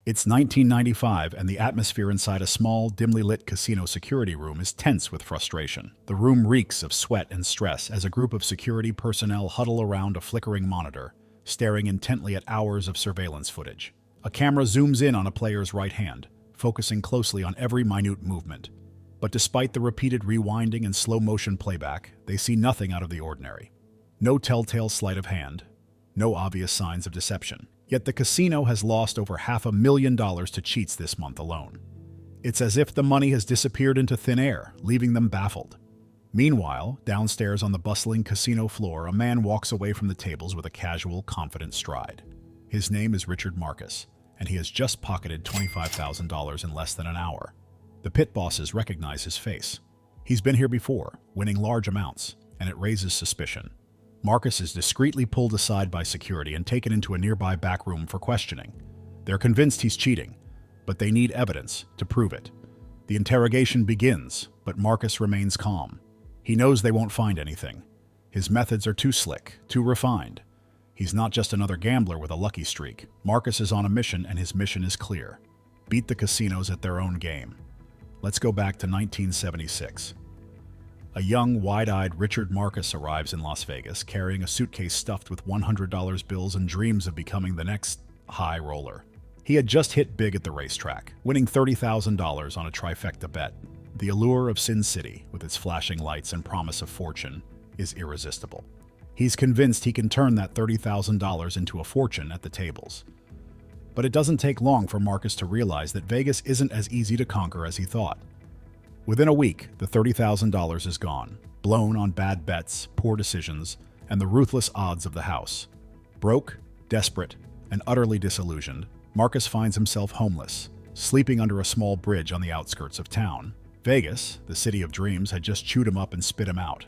It's 1995, and the atmosphere inside a small, dimly lit casino security room is tense with frustration. The room reeks of sweat and stress as a group of security personnel huddle around a flickering monitor, staring intently at hours of surveillance footage. A camera zooms in on a player's right hand, focusing closely on every minute movement. But despite the repeated rewinding and slow-motion playback, they see nothing out of the ordinary. No telltale sleight of hand, no obvious signs of deception. Yet the casino has lost over $500,000 to cheats this month alone. It's as if the money has disappeared into thin air, leaving them baffled. Meanwhile, downstairs on the bustling casino floor, a man walks away from the tables with a casual, confident stride. His name is Richard Marcus, and he has just pocketed $25,000 in less than an hour. The pit bosses recognize his face. He's been here before, winning large amounts, and it raises suspicion. Marcus is discreetly pulled aside by security and taken into a nearby back room for questioning. They're convinced he's cheating, but they need evidence to prove it. The interrogation begins, but Marcus remains calm. He knows they won't find anything. His methods are too slick, too refined. He's not just another gambler with a lucky streak. Marcus is on a mission, and his mission is clear: beat the casinos at their own game. Let's go back to 1976. A young, wide-eyed Richard Marcus arrives in Las Vegas, carrying a suitcase stuffed with $100 bills and dreams of becoming the next high roller. He had just hit big at the racetrack, winning $30,000 on a trifecta bet. The allure of Sin City, with its flashing lights and promise of fortune, is irresistible. He's convinced he can turn that $30,000 into a fortune at the tables. But it doesn't take long for Marcus to realize that Vegas isn't as easy to conquer as he thought. Within a week, the $30,000 is gone, blown on bad bets, poor decisions, and the ruthless odds of the house. Broke, desperate, and utterly disillusioned, Marcus finds himself homeless, sleeping under a small bridge on the outskirts of town. Vegas, the city of dreams, had just chewed him up and spit him out.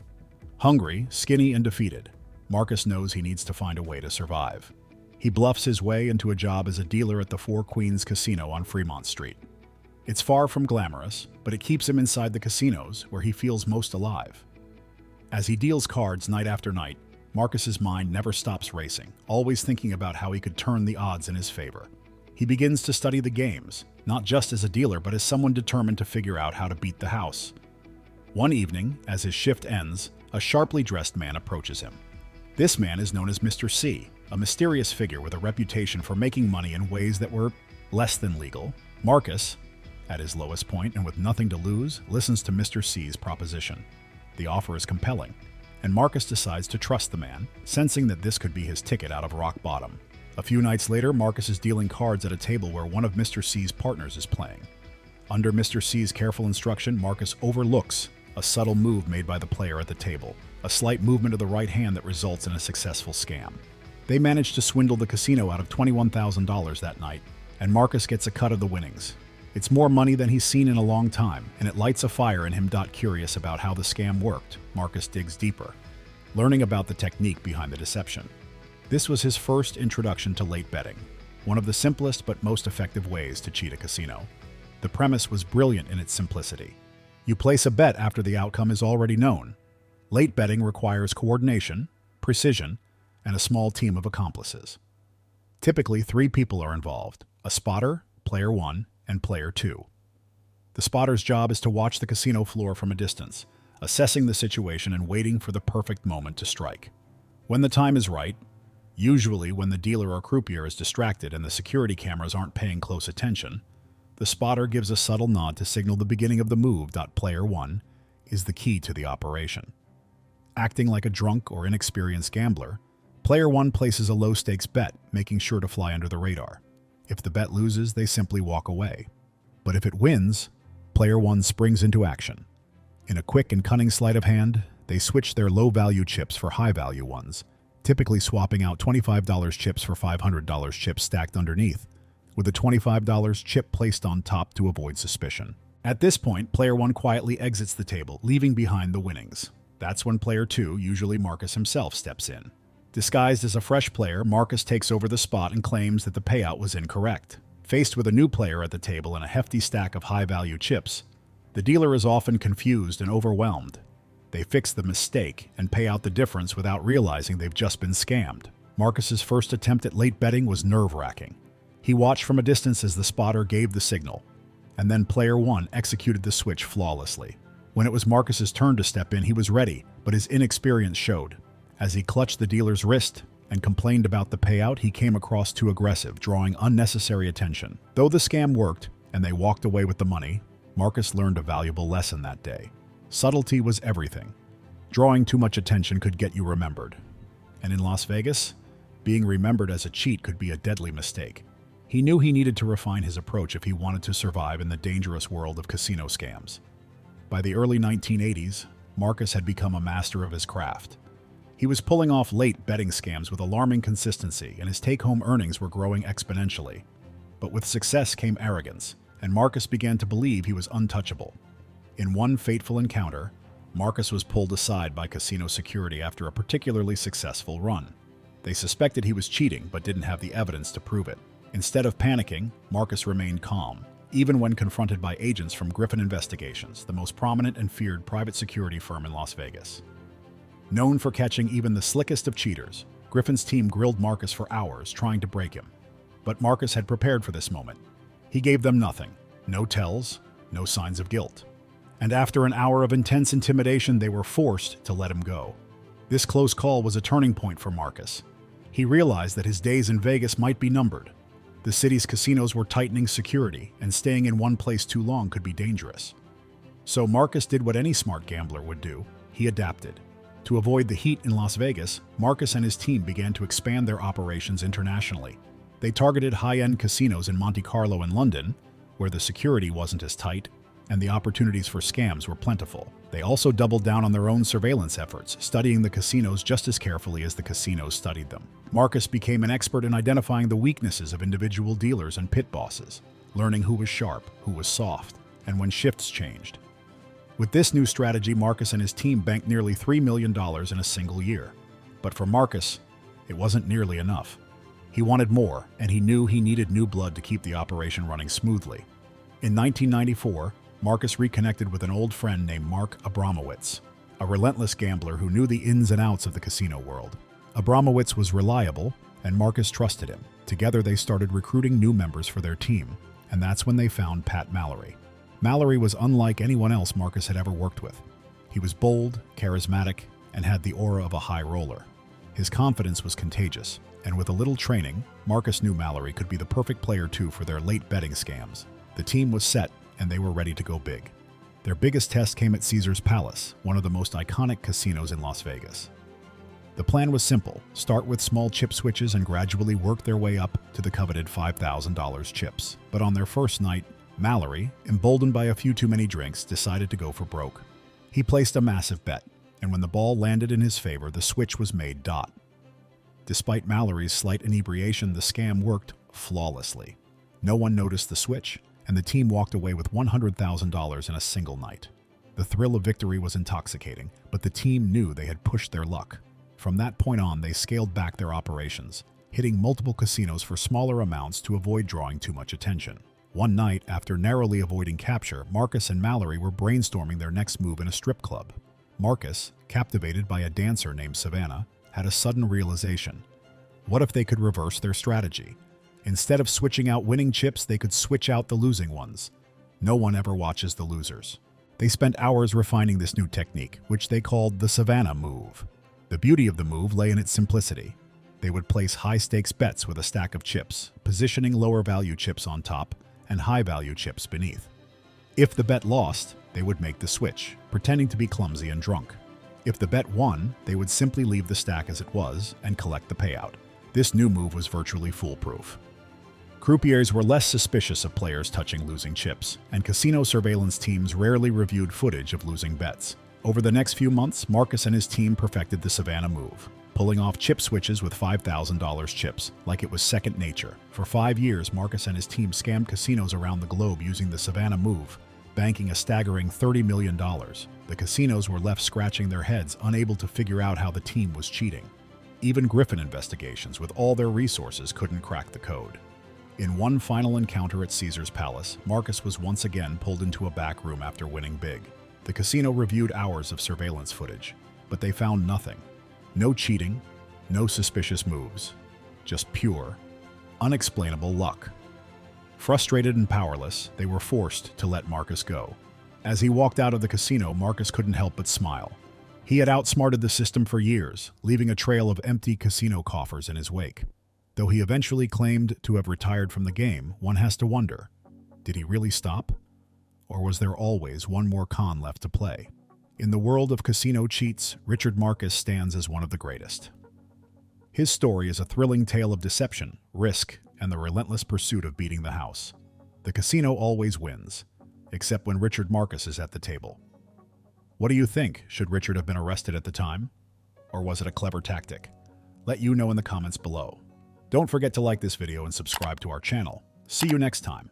Hungry, skinny, and defeated, Marcus knows he needs to find a way to survive. He bluffs his way into a job as a dealer at the Four Queens Casino on Fremont Street. It's far from glamorous, but it keeps him inside the casinos where he feels most alive. As he deals cards night after night, Marcus's mind never stops racing, always thinking about how he could turn the odds in his favor. He begins to study the games, not just as a dealer, but as someone determined to figure out how to beat the house. One evening, as his shift ends, a sharply dressed man approaches him. This man is known as Mr. C, a mysterious figure with a reputation for making money in ways that were less than legal. Marcus, at his lowest point and with nothing to lose, listens to Mr. C's proposition. The offer is compelling, and Marcus decides to trust the man, sensing that this could be his ticket out of rock bottom. A few nights later, Marcus is dealing cards at a table where one of Mr. C's partners is playing. Under Mr. C's careful instruction, Marcus overlooks a subtle move made by the player at the table, a slight movement of the right hand that results in a successful scam. They manage to swindle the casino out of $21,000 that night, and Marcus gets a cut of the winnings. It's more money than he's seen in a long time, and it lights a fire in him. Curious about how the scam worked, Marcus digs deeper, learning about the technique behind the deception. This was his first introduction to late betting, one of the simplest but most effective ways to cheat a casino. The premise was brilliant in its simplicity. You place a bet after the outcome is already known. Late betting requires coordination, precision, and a small team of accomplices. Typically, 3 people are involved: a spotter, player 1, and player 2. The spotter's job is to watch the casino floor from a distance, assessing the situation and waiting for the perfect moment to strike. When the time is right, usually when the dealer or croupier is distracted and the security cameras aren't paying close attention, the spotter gives a subtle nod to signal the beginning of the move. Player 1 is the key to the operation. Acting like a drunk or inexperienced gambler, player 1 places a low-stakes bet, making sure to fly under the radar. If the bet loses, they simply walk away. But if it wins, player 1 springs into action. In a quick and cunning sleight of hand, they switch their low-value chips for high-value ones, typically swapping out $25 chips for $500 chips stacked underneath, with a $25 chip placed on top to avoid suspicion. At this point, player 1 quietly exits the table, leaving behind the winnings. That's when player 2, usually Marcus himself, steps in. Disguised as a fresh player, Marcus takes over the spot and claims that the payout was incorrect. Faced with a new player at the table and a hefty stack of high-value chips, the dealer is often confused and overwhelmed. They fix the mistake and pay out the difference without realizing they've just been scammed. Marcus's first attempt at late betting was nerve-wracking. He watched from a distance as the spotter gave the signal, and then player one executed the switch flawlessly. When it was Marcus's turn to step in, he was ready, but his inexperience showed. As he clutched the dealer's wrist and complained about the payout, he came across too aggressive, drawing unnecessary attention. Though the scam worked, and they walked away with the money, Marcus learned a valuable lesson that day. Subtlety was everything. Drawing too much attention could get you remembered. And in Las Vegas, being remembered as a cheat could be a deadly mistake. He knew he needed to refine his approach if he wanted to survive in the dangerous world of casino scams. By the early 1980s, Marcus had become a master of his craft. He was pulling off late betting scams with alarming consistency, and his take-home earnings were growing exponentially. But with success came arrogance, and Marcus began to believe he was untouchable. In one fateful encounter, Marcus was pulled aside by casino security after a particularly successful run. They suspected he was cheating, but didn't have the evidence to prove it. Instead of panicking, Marcus remained calm, even when confronted by agents from Griffin Investigations, the most prominent and feared private security firm in Las Vegas. Known for catching even the slickest of cheaters, Griffin's team grilled Marcus for hours, trying to break him. But Marcus had prepared for this moment. He gave them nothing, no tells, no signs of guilt. And after an hour of intense intimidation, they were forced to let him go. This close call was a turning point for Marcus. He realized that his days in Vegas might be numbered. The city's casinos were tightening security, and staying in one place too long could be dangerous. So Marcus did what any smart gambler would do. He adapted. To avoid the heat in Las Vegas, Marcus and his team began to expand their operations internationally. They targeted high-end casinos in Monte Carlo and London, where the security wasn't as tight, and the opportunities for scams were plentiful. They also doubled down on their own surveillance efforts, studying the casinos just as carefully as the casinos studied them. Marcus became an expert in identifying the weaknesses of individual dealers and pit bosses, learning who was sharp, who was soft, and when shifts changed. With this new strategy, Marcus and his team banked nearly $3 million in a single year. But for Marcus, it wasn't nearly enough. He wanted more, and he knew he needed new blood to keep the operation running smoothly. In 1994, Marcus reconnected with an old friend named Mark Abramowitz, a relentless gambler who knew the ins and outs of the casino world. Abramowitz was reliable, and Marcus trusted him. Together, they started recruiting new members for their team, and that's when they found Pat Mallory. Mallory was unlike anyone else Marcus had ever worked with. He was bold, charismatic, and had the aura of a high roller. His confidence was contagious, and with a little training, Marcus knew Mallory could be the perfect player too for their late betting scams. The team was set, and they were ready to go big. Their biggest test came at Caesar's Palace, one of the most iconic casinos in Las Vegas. The plan was simple: start with small chip switches and gradually work their way up to the coveted $5,000 chips. But on their first night, Mallory, emboldened by a few too many drinks, decided to go for broke. He placed a massive bet, and when the ball landed in his favor, the switch was made dot. Despite Mallory's slight inebriation, the scam worked flawlessly. No one noticed the switch, and the team walked away with $100,000 in a single night. The thrill of victory was intoxicating, but the team knew they had pushed their luck. From that point on, they scaled back their operations, hitting multiple casinos for smaller amounts to avoid drawing too much attention. One night, after narrowly avoiding capture, Marcus and Mallory were brainstorming their next move in a strip club. Marcus, captivated by a dancer named Savannah, had a sudden realization. What if they could reverse their strategy? Instead of switching out winning chips, they could switch out the losing ones. No one ever watches the losers. They spent hours refining this new technique, which they called the Savannah move. The beauty of the move lay in its simplicity. They would place high-stakes bets with a stack of chips, positioning lower-value chips on top and high-value chips beneath. If the bet lost, they would make the switch, pretending to be clumsy and drunk. If the bet won, they would simply leave the stack as it was and collect the payout. This new move was virtually foolproof. Croupiers were less suspicious of players touching losing chips, and casino surveillance teams rarely reviewed footage of losing bets. Over the next few months, Marcus and his team perfected the Savannah move, pulling off chip switches with $5,000 chips, like it was second nature. For 5 years, Marcus and his team scammed casinos around the globe using the Savannah move, banking a staggering $30 million. The casinos were left scratching their heads, unable to figure out how the team was cheating. Even Griffin Investigations, with all their resources, couldn't crack the code. In one final encounter at Caesar's Palace, Marcus was once again pulled into a back room after winning big. The casino reviewed hours of surveillance footage, but they found nothing. No cheating, no suspicious moves, just pure, unexplainable luck. Frustrated and powerless, they were forced to let Marcus go. As he walked out of the casino, Marcus couldn't help but smile. He had outsmarted the system for years, leaving a trail of empty casino coffers in his wake. Though he eventually claimed to have retired from the game, one has to wonder, did he really stop? Or was there always one more con left to play? In the world of casino cheats, Richard Marcus stands as one of the greatest. His story is a thrilling tale of deception, risk, and the relentless pursuit of beating the house. The casino always wins, except when Richard Marcus is at the table. What do you think? Should Richard have been arrested at the time? Or was it a clever tactic? Let you know in the comments below. Don't forget to like this video and subscribe to our channel. See you next time.